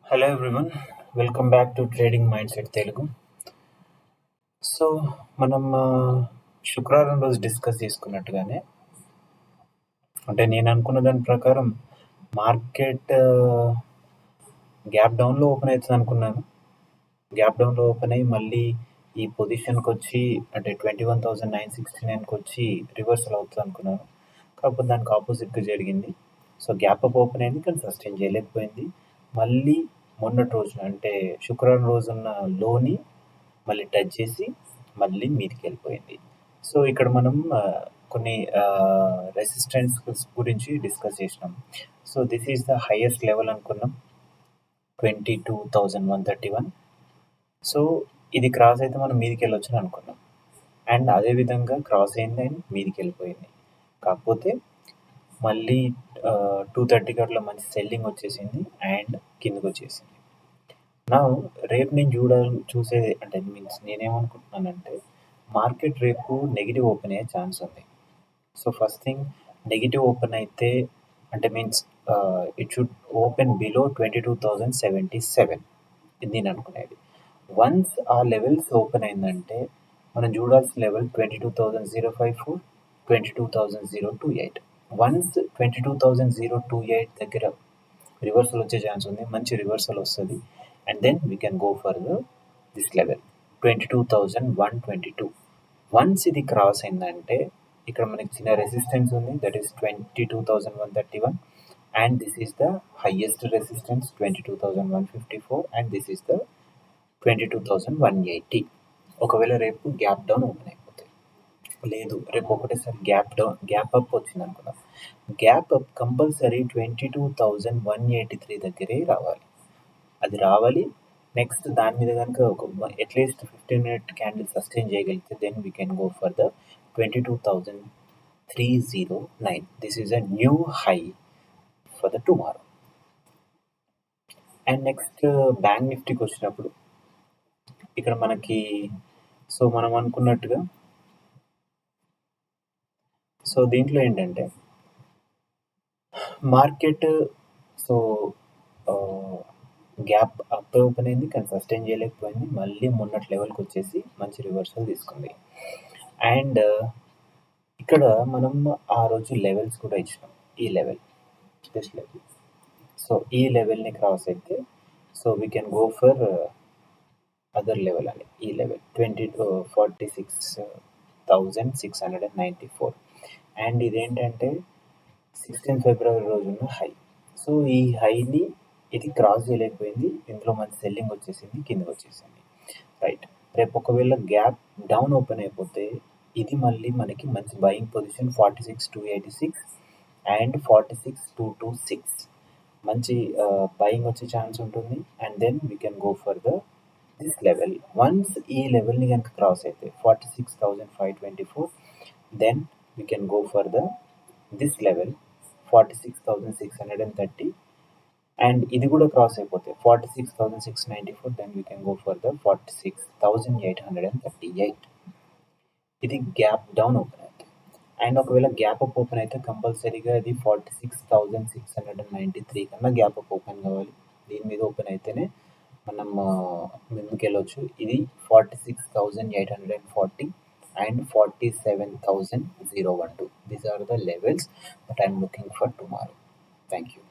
Hello everyone, welcome back to trading mind set Telugu. So మనం శుక్రవారం రోజు డిస్కస్ చేసుకున్నట్టుగానే, అంటే నేను అనుకున్న దాని ప్రకారం మార్కెట్ గ్యాప్ డౌన్లో ఓపెన్ అవుతుంది అనుకున్నాను. గ్యాప్ డౌన్లో ఓపెన్ అయ్యి మళ్ళీ ఈ పొజిషన్కి వచ్చి అంటే 21,969కి వచ్చి రివర్సల్ అవుతుంది అనుకున్నాను. కాకపోతే దానికి ఆపోజిట్గా జరిగింది. సో గ్యాప్ అప్ ఓపెన్ అయింది, కానీ సస్టైన్ చేయలేకపోయింది. మళ్ళీ మొన్నటి రోజున అంటే శుక్రవారం రోజున్న లోని మళ్ళీ టచ్ చేసి మళ్ళీ మీదికి వెళ్ళిపోయింది. సో ఇక్కడ మనం కొన్ని రెసిస్టెన్స్ గురించి డిస్కస్ చేసినాం. So this is the highest level అనుకున్నాం, 22,131. సో ఇది క్రాస్ అయితే మనం మీదికి వెళ్ళొచ్చు అని అనుకున్నాం. అండ్ అదేవిధంగా క్రాస్ అయింది అండ్ మీదికి వెళ్ళిపోయింది. కాకపోతే మళ్ళీ 230 అట్లా మంచి సెల్లింగ్ వచ్చేసింది అండ్ కిందకు వచ్చేసింది. నా రేపు నేను చూసేది అంటే మీన్స్ నేనేమనుకుంటున్నానంటే, మార్కెట్ రేపు నెగిటివ్ ఓపెన్ అయ్యే ఛాన్స్ ఉంది. So first thing, negative open అయితే అంటే means it should open below 22,077. ఇది నేను అనుకునేది. వన్స్ ఆ లెవెల్స్ ఓపెన్ అయిందంటే మనం చూడాల్సిన లెవెల్ 22,054, 22,028. వన్స్ 22,028 దగ్గర రివర్సల్ వచ్చే ఛాన్స్ ఉంది, మంచి రివర్సల్ వస్తుంది. And then we can go for this level 22,122. Once ఇది క్రాస్ అయిందంటే ఇక్కడ మనకి చిన్న రెసిస్టెన్స్ ఉంది, that is 22,131. And this is the highest resistance 22,154. And this is the 22,180. ఒకవేళ రేపు గ్యాప్ డౌన్ ఓపెన్ అయిపోతాయి. లేదు, రేపు ఒకటేసారి గ్యాప్ అప్ వచ్చింది అనుకున్నాం. గ్యాప్ అప్ కంపల్సరీ 22,183 దగ్గరే రావాలి. అది రావాలి. నెక్స్ట్ దాని మీద కనుక ఒక అట్లీస్ట్ 15-minute క్యాండిల్ సస్టైన్ చేయగలిగితే then we can go for the 22,309. This is a new high for the tomorrow. And next bank నిఫ్టీకి వచ్చినప్పుడు ఇక్కడ మనకి సో మనం అనుకున్నట్టుగా సో దీంట్లో ఏంటంటే market so gap up open అయింది, కానీ సస్టైన్ చేయలేకపోయింది. మళ్ళీ మొన్నటి లెవెల్కి వచ్చేసి మంచి రివర్సల్ తీసుకుంది. అండ్ ఇక్కడ మనం ఆ రోజు లెవెల్స్ కూడా ఇచ్చినాం. ఈ లెవెల్, దిస్ లెవెల్. సో ఈ లెవెల్ని క్రాస్ అయితే so we can go for other level అని. ఈ లెవెల్ 46,694. అండ్ ఇదేంటంటే 16 ఫిబ్రవరి రోజున హై. సో ఈ హైని ఇది క్రాస్ చేయలేకపోయింది, ఇందులో మంచి సెల్లింగ్ వచ్చేసింది, కిందకి వచ్చేసింది. రైట్, రేపు ఒకవేళ గ్యాప్ డౌన్ ఓపెన్ అయిపోతే ఇది మళ్ళీ మనకి మంచి బయింగ్ పొజిషన్ 46,286 అండ్ 46,226 మంచి బయింగ్ వచ్చే ఛాన్స్ ఉంటుంది. And then we can go for this level. Once ఈ లెవెల్ని కనుక క్రాస్ అయితే 46,524, then we can go for this level 46,630. And ఇది కూడా క్రాస్ అయిపోతే 46,694, then we can go for 46,838. ఇది గ్యాప్ డౌన్ ఓపెన్ అయితే. అండ్ ఒకవేళ గ్యాప్ అప్ ఓపెన్ అయితే కంపల్సరీగా ఇది 46,693 కన్నా గ్యాప్ అప్ ఓపెన్ కావాలి. దీని మీద ఓపెన్ అయితేనే మనం ముందుకు వెళ్ళొచ్చు. ఇది 46,840 and 47,012. These are the levels that I'm looking for tomorrow. Thank you.